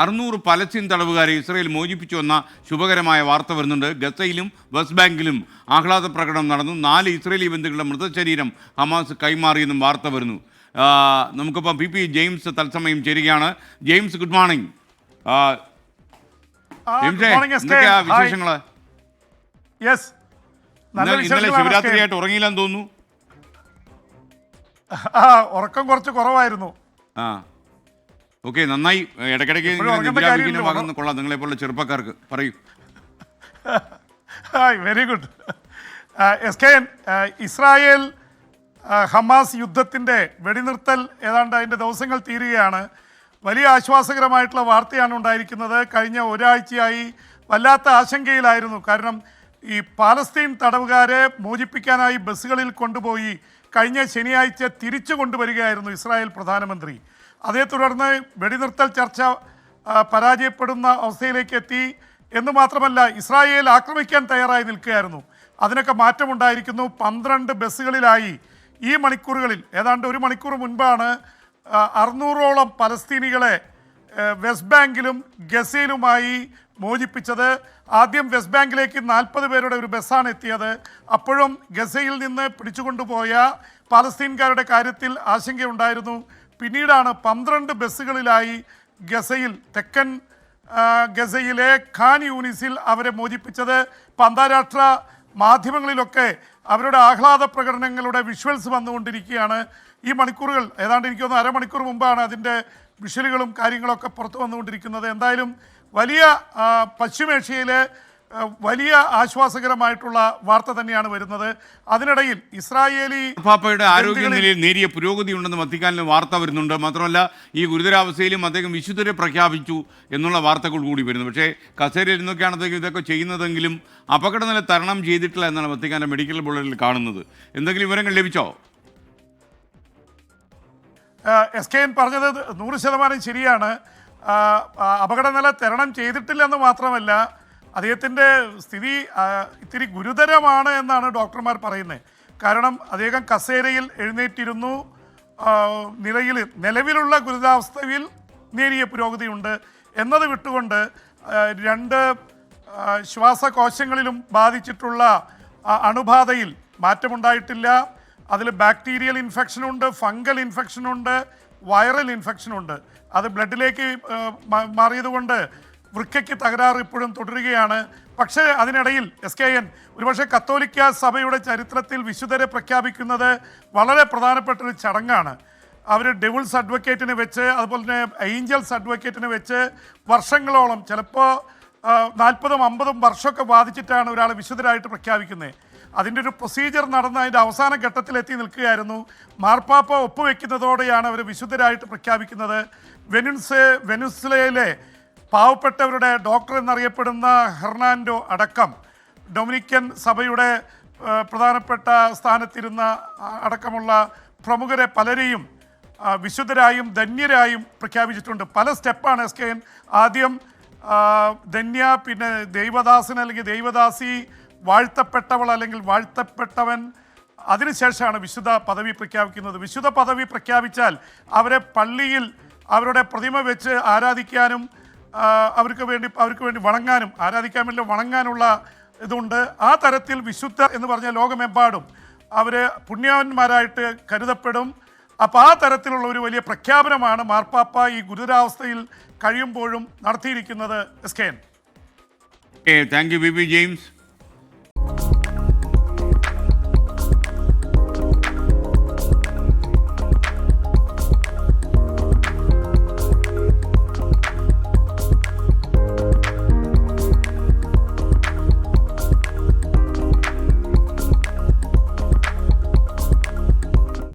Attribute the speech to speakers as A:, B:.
A: 600 Palestine തടവുകാരെ Israel മോചിപ്പിച്ചുവെന്ന ശുഭകരമായ വാർത്ത വരുന്നുണ്ട്. ഗസയിലും വെസ്റ്റ് ബാങ്കിലും ആഹ്ലാദ പ്രകടനം നടന്നു. 4 ഇസ്രയേലി ബന്ധുക്കളുടെ മൃതശരീരം ഹമാസ് കൈമാറിയെന്നും വാർത്ത വരുന്നു. നമുക്കിപ്പോൾ പി ജെയിംസ് തത്സമയം ചേരുകയാണ്. James, good morning. എന്തൊക്കെയാ വിശേഷങ്ങൾ? ഇന്നലെ ശിവരാത്രിയായിട്ട് ഉറങ്ങിയില്ലെന്ന് തോന്നുന്നു.
B: ഉറക്കം കുറച്ച് കുറവായിരുന്നു.
A: ഓക്കെ, നന്നായി. ഇടയ്ക്കിടയ്ക്ക് കൊള്ളാം നിങ്ങളെ പോലുള്ള ചെറുപ്പക്കാർക്ക്. പറയൂ.
B: Very good. SKN, Israel Hamas യുദ്ധത്തിൻ്റെ വെടിനിർത്തൽ ഏതാണ്ട് അതിൻ്റെ ദിവസങ്ങൾ തീരുകയാണ്. വലിയ ആശ്വാസകരമായിട്ടുള്ള വാർത്തയാണ് ഉണ്ടായിരിക്കുന്നത്. കഴിഞ്ഞ ഒരാഴ്ചയായി വല്ലാത്ത ആശങ്കയിലായിരുന്നു. കാരണം ഈ പാലസ്തീൻ തടവുകാരെ മോചിപ്പിക്കാനായി ബസ്സുകളിൽ കൊണ്ടുപോയി കഴിഞ്ഞ ശനിയാഴ്ച തിരിച്ചു കൊണ്ടുവരികയായിരുന്നു ഇസ്രായേൽ പ്രധാനമന്ത്രി. അതേ തുടർന്ന് വെടിനിർത്തൽ ചർച്ച പരാജയപ്പെടുന്ന അവസ്ഥയിലേക്ക് എത്തി എന്ന് മാത്രമല്ല, ഇസ്രായേൽ ആക്രമിക്കാൻ തയ്യാറായി നിൽക്കുകയായിരുന്നു. അതിനൊക്കെ മാറ്റമുണ്ടായിരിക്കുന്നു. 12 ബസ്സുകളിലായി ഈ മണിക്കൂറുകളിൽ, ഏതാണ്ട് ഒരു മണിക്കൂർ മുൻപാണ് 600ഓളം പലസ്തീനികളെ വെസ്റ്റ് ബാങ്കിലും ഗസയിലുമായി മോചിപ്പിച്ചത്. ആദ്യം വെസ്റ്റ് ബാങ്കിലേക്ക് 40 പേരുടെ ഒരു ബസ്സാണ് എത്തിയത്. അപ്പോഴും ഗസയിൽ നിന്ന് പിടിച്ചുകൊണ്ടുപോയ പാലസ്തീൻകാരുടെ കാര്യത്തിൽ ആശങ്കയുണ്ടായിരുന്നു. പിന്നീടാണ് 12 ബസ്സുകളിലായി ഗസയിൽ, തെക്കൻ ഗസയിലെ ഖാൻ യൂണിസിൽ അവരെ മോചിപ്പിച്ചത്. ഇപ്പം അന്താരാഷ്ട്ര മാധ്യമങ്ങളിലൊക്കെ അവരുടെ ആഹ്ലാദ പ്രകടനങ്ങളുടെ വിഷ്വൽസ് വന്നുകൊണ്ടിരിക്കുകയാണ്. ഈ മണിക്കൂറുകൾ, ഏതാണ്ട് എനിക്ക് തോന്നുന്നു അരമണിക്കൂർ മുമ്പാണ് അതിൻ്റെ വിഷ്വലുകളും കാര്യങ്ങളൊക്കെ പുറത്തു വന്നുകൊണ്ടിരിക്കുന്നത്. എന്തായാലും വലിയ പശ്ചിമേഷ്യയിലെ വലിയ ആശ്വാസകരമായിട്ടുള്ള വാർത്ത തന്നെയാണ് വരുന്നത്. അതിനിടയിൽ ഇസ്രായേലി
A: പാപ്പയുടെ ആരോഗ്യനിലയിൽ നേരിയ പുരോഗതി ഉണ്ടെന്ന് വത്തിക്കാനിൽ വാർത്ത വരുന്നുണ്ട്. മാത്രമല്ല ഈ ഗുരുതരാവസ്ഥയിലും അദ്ദേഹം വിശുദ്ധരെ പ്രഖ്യാപിച്ചു എന്നുള്ള വാർത്തകൾ കൂടി വരുന്നു. പക്ഷേ കസേരയിൽ നിന്നൊക്കെയാണ് അദ്ദേഹം ഇതൊക്കെ ചെയ്യുന്നതെങ്കിലും അപകടനില തരണം ചെയ്തിട്ടില്ല എന്നാണ് വത്തിക്കാൻ്റെ മെഡിക്കൽ ബുള്ളറ്റിൽ കാണുന്നത്. എന്തെങ്കിലും വിവരങ്ങൾ ലഭിച്ചോ?
B: SKN പറഞ്ഞത് 100% ശരിയാണ്. അപകടനില തരണം ചെയ്തിട്ടില്ലെന്ന് മാത്രമല്ല, അദ്ദേഹത്തിൻ്റെ സ്ഥിതി ഇത്തിരി ഗുരുതരമാണ് എന്നാണ് ഡോക്ടർമാർ പറയുന്നത്. കാരണം അദ്ദേഹം കസേരയിൽ എഴുന്നേറ്റിരുന്നു. നിലവിലുള്ള ഗുരുതരാവസ്ഥയിൽ നേരിയ പുരോഗതിയുണ്ട് എന്നത് വിട്ടുകൊണ്ട് 2 ശ്വാസകോശങ്ങളിലും ബാധിച്ചിട്ടുള്ള അണുബാധയിൽ മാറ്റമുണ്ടായിട്ടില്ല. അതിൽ ബാക്ടീരിയൽ ഇൻഫെക്ഷനുണ്ട്, ഫംഗൽ ഇൻഫെക്ഷനുണ്ട്, വൈറൽ ഇൻഫെക്ഷനുണ്ട്. അത് ബ്ലഡിലേക്ക് മാറിയതുകൊണ്ട് വൃക്കയ്ക്ക് തകരാറ് ഇപ്പോഴും തുടരുകയാണ്. പക്ഷേ അതിനിടയിൽ SKN ഒരുപക്ഷെ കത്തോലിക്ക സഭയുടെ ചരിത്രത്തിൽ വിശുദ്ധരെ പ്രഖ്യാപിക്കുന്നത് വളരെ പ്രധാനപ്പെട്ടൊരു ചടങ്ങാണ്. അവർ ഡെവിൾസ് അഡ്വക്കേറ്റിനെ വെച്ച്, അതുപോലെ തന്നെ ഏഞ്ചൽസ് അഡ്വക്കേറ്റിനെ വെച്ച് വർഷങ്ങളോളം, ചിലപ്പോൾ 40-50 വർഷമൊക്കെ ബാധിച്ചിട്ടാണ് ഒരാൾ വിശുദ്ധരായിട്ട് പ്രഖ്യാപിക്കുന്നത്. അതിൻ്റെ ഒരു പ്രൊസീജിയർ നടന്ന് അതിൻ്റെ അവസാന ഘട്ടത്തിലെത്തി നിൽക്കുകയായിരുന്നു. മാർപ്പാപ്പ ഒപ്പുവെക്കുന്നതോടെയാണ് അവർ വിശുദ്ധരായിട്ട് പ്രഖ്യാപിക്കുന്നത്. വെനുസ്വേലയിലെ പാവപ്പെട്ടവരുടെ ഡോക്ടർ എന്നറിയപ്പെടുന്ന ഹെർണാൻഡോ അടക്കം, ഡൊമിനിക്കൻ സഭയുടെ പ്രധാനപ്പെട്ട സ്ഥാനത്തിരുന്ന അടക്കമുള്ള പ്രമുഖരെ പലരെയും വിശുദ്ധരായും ധന്യരായും പ്രഖ്യാപിച്ചിട്ടുണ്ട്. പല സ്റ്റെപ്പാണ് SKN. ആദ്യം ധന്യ, പിന്നെ ദൈവദാസൻ അല്ലെങ്കിൽ ദൈവദാസി, വാഴ്ത്തപ്പെട്ടവൾ അല്ലെങ്കിൽ വാഴ്ത്തപ്പെട്ടവൻ, അതിനുശേഷമാണ് വിശുദ്ധ പദവി പ്രഖ്യാപിക്കുന്നത്. വിശുദ്ധ പദവി പ്രഖ്യാപിച്ചാൽ അവരെ പള്ളിയിൽ അവരുടെ പ്രതിമ വെച്ച് ആരാധിക്കാനും അവർക്ക് വേണ്ടി വണങ്ങാനും, ആരാധിക്കാമല്ലോ വണങ്ങാനുള്ള ഇതുണ്ട്. ആ തരത്തിൽ വിശുദ്ധ എന്ന് പറഞ്ഞാൽ ലോകമെമ്പാടും അവർ പുണ്യവാന്മാരായിട്ട് കരുതപ്പെടും. അപ്പോൾ ആ തരത്തിലുള്ള ഒരു വലിയ പ്രഖ്യാപനമാണ് മാർപ്പാപ്പ ഈ ഗുരുതരാവസ്ഥയിൽ കഴിയുമ്പോഴും നടത്തിയിരിക്കുന്നത്. SKN.
A: Thank you, B James.